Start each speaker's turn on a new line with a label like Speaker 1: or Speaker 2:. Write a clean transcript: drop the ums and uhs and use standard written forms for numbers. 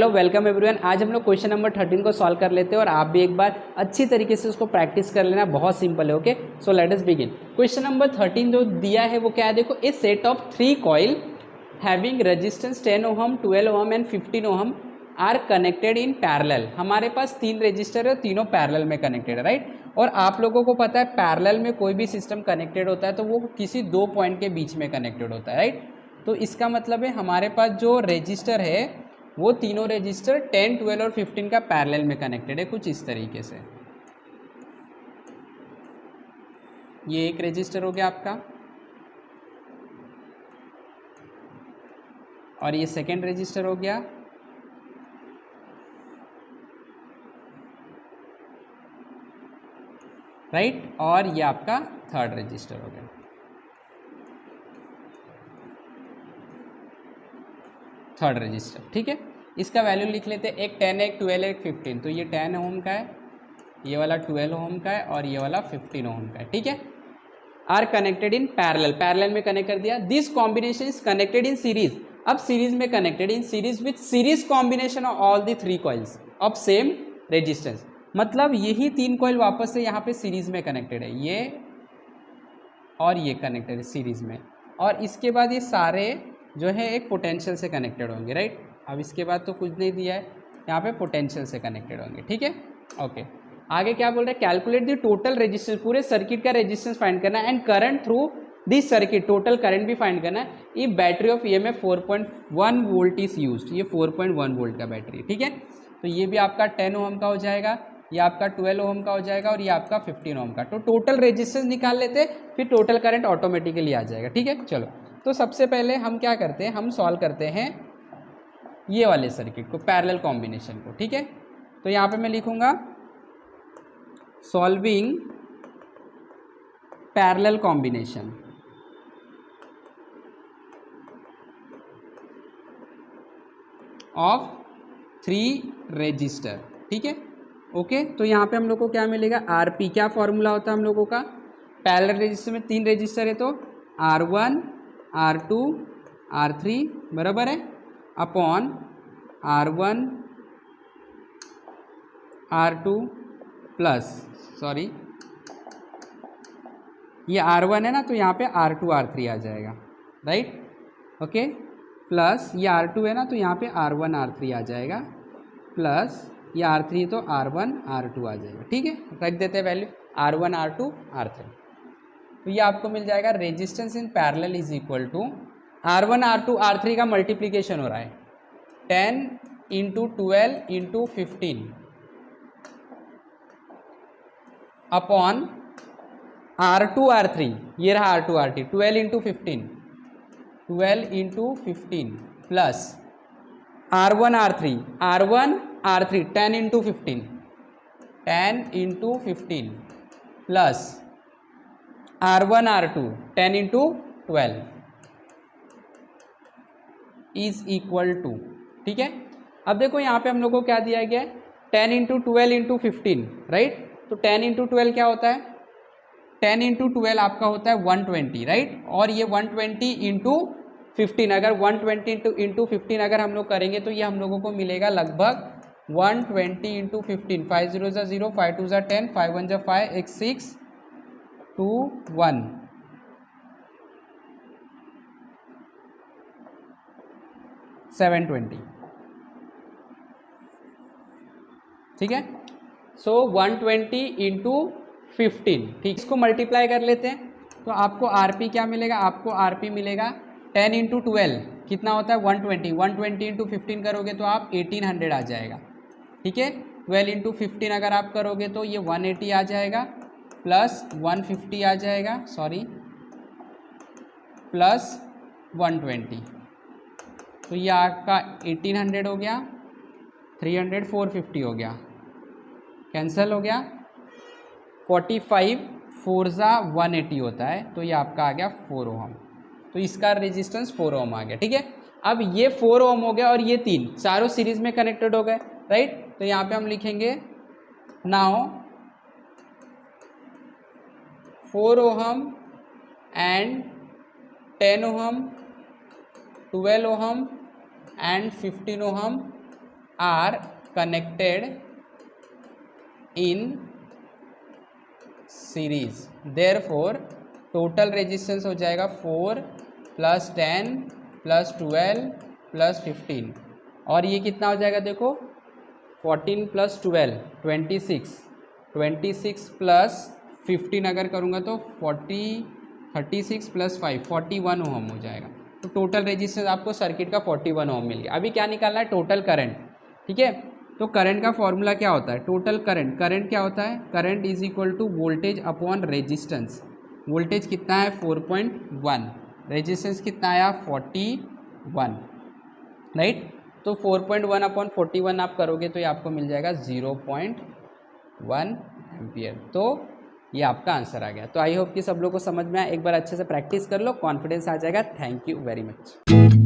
Speaker 1: Hello welcome everyone. आज हम लोग क्वेश्चन नंबर 13 को सॉल्व कर लेते हैं और आप भी एक बार अच्छी तरीके से उसको प्रैक्टिस कर लेना। बहुत सिंपल है। Okay, so let us begin. Question number 13 जो दिया है वो क्या है, देखो, a set of 3 coil having resistance 10 ohm, 12 ohm and 15 ohm are connected in parallel. हमारे पास 3 रेजिस्टर है, तीनों पैरेलल में कनेक्टेड है, राइट। और आप लोगों को पता है पैरेलल में कोई भी सिस्टम कनेक्टेड होता है तो वो किसी 2 पॉइंट के बीच में कनेक्टेड होता है, राइट। तो इसका मतलब है हमारे पास जो रेजिस्टर है वो तीनों रेजिस्टर 10, 12 और 15 का पैरेलल में कनेक्टेड है, कुछ इस तरीके से। ये एक रेजिस्टर हो गया आपका, और ये सेकेंड रेजिस्टर हो गया, राइट। और ये आपका थर्ड रेजिस्टर हो गया, थर्ड रजिस्टर, ठीक है। इसका वैल्यू लिख लेते हैं, एक 10 है, एक 12 है, एक 15। तो ये 10 ओम का है, ये वाला 12 ओम का है और ये वाला 15 ओम का है, ठीक है। Are connected in parallel, parallel में कनेक्ट कर दिया। This combination is connected in series, अब सीरीज में connected in series with series combination of all the 3 coils of same resistance. मतलब यही 3 कॉइल वापस से यहाँ पे सीरीज में कनेक्टेड है, ये और ये कनेक्टेड है सीरीज में। और इसके बाद ये सारे जो है एक पोटेंशियल से कनेक्टेड होंगे, राइट। अब इसके बाद तो कुछ नहीं दिया है, यहाँ पे पोटेंशियल से कनेक्टेड होंगे, ठीक है। ओके, आगे क्या बोल रहे हैं, कैलकुलेट द टोटल रेजिस्टेंस, पूरे सर्किट का रेजिस्टेंस फाइंड करना है, and current through this circuit, total current भी फाइंड करना है। ये battery of EMF 4.1 volt is used, ये 4.1 वोल्ट का बैटरी, ठीक है। तो ये भी आपका 10 ओम का हो जाएगा, ये आपका 12 ओम का हो जाएगा और ये आपका 15 ओम का। तो टोटल रेजिस्टेंस निकाल लेते, फिर टोटल करंट ऑटोमेटिकली आ जाएगा, ठीक है। चलो, तो सबसे पहले हम क्या करते हैं, हम सॉल्व करते हैं ये वाले सर्किट को, पैरेलल कॉम्बिनेशन को, ठीक है। तो यहाँ पे मैं लिखूंगा solving parallel combination of 3 resistor, ठीक है। ओके, तो यहाँ पे हम लोग को क्या मिलेगा, आरपी, क्या फॉर्मूला होता है हम लोगों का, पैरेलल रेजिस्टर में 3 रेजिस्टर है तो R1, R2, R3 बराबर है upon R1, R2 plus, sorry ये R1 है ना, तो यहाँ पे R2, R3 आ जाएगा, राइट। ओके, प्लस ये R2 है ना, तो यहाँ पे R1, R3 आ जाएगा, प्लस ये R3 तो R1, R2 आ जाएगा, ठीक है। रख देते हैं वैल्यू R1, R2, R3। तो ये आपको मिल जाएगा resistance in parallel is equal to R1, R2, R3 का मल्टीप्लीकेशन हो रहा है 10 into 12 into 15 upon R2, R3, ये रहा R2, R3, 12 into 15, 12 into 15 plus R1, R3, R1, R3 10 into 15, 10 into 15 plus R1, R2 10 into 12 is equal to, ठीक है। अब देखो यहाँ पे हम लोग को क्या दिया गया है, 10 इंटू 12 इंटू 15, राइट। तो 10 इंटू 12 क्या होता है, 10 इंटू 12 आपका होता है 120, राइट। और ये 120 इंटू 15, अगर 120 इंटू 15 अगर हम लोग करेंगे तो ये हम लोगों को मिलेगा लगभग 120 इंटू 15, 5 0 ज़ा 0, 5 2 ज़ा 10, 5 1 ज़ा 5, एक 6 2 1, 720, ठीक है। सो 120 इंटू 15, ठीक, इसको मल्टीप्लाई कर लेते हैं तो आपको आरपी क्या मिलेगा, आपको आरपी मिलेगा 10 इंटू 12 कितना होता है 120, 120 इंटू 15 करोगे तो आप 1800 आ जाएगा, ठीक है। 12 इंटू 15 अगर आप करोगे तो ये 180 आ जाएगा, प्लस 150 आ जाएगा, सॉरी प्लस 120, तो ये आपका 1800 हो गया, 300, 450 हो गया, कैंसिल हो गया, 45 4 ज़ा 180 होता है, तो ये आपका आ गया 4 ओम। तो इसका रेजिस्टेंस 4 ओम आ गया, ठीक है। अब ये 4 ओम हो गया और ये 3 चारों सीरीज में कनेक्टेड हो गए, राइट। तो यहाँ पे हम लिखेंगे now 4 ohm and 10 ohm, 12 ohm and 15 ohm are connected in series, therefore total resistance हो जाएगा 4 + 10 + 12 + 15, और ये कितना हो जाएगा देखो 14 + 12 26, 26 + 15 अगर करूँगा तो 36 + 5 41 ओम हो जाएगा। तो टोटल रेजिस्टेंस आपको सर्किट का 41 ओम मिल गया। अभी क्या निकालना है, टोटल करंट, ठीक है। तो करंट का फॉर्मूला क्या होता है, टोटल करंट, करंट क्या होता है, current is equal to voltage upon resistance. Voltage कितना है 4.1, रेजिस्टेंस कितना आया 41, राइट। तो 4.1 अपॉन 41 आप करोगे तो ये आपको मिल जाएगा 0.1 एम्पियर। तो ये आपका आंसर आ गया। तो आई होप कि सब लोग को समझ में आया। एक बार अच्छे से प्रैक्टिस कर लो, कॉन्फिडेंस आ जाएगा। Thank you very much.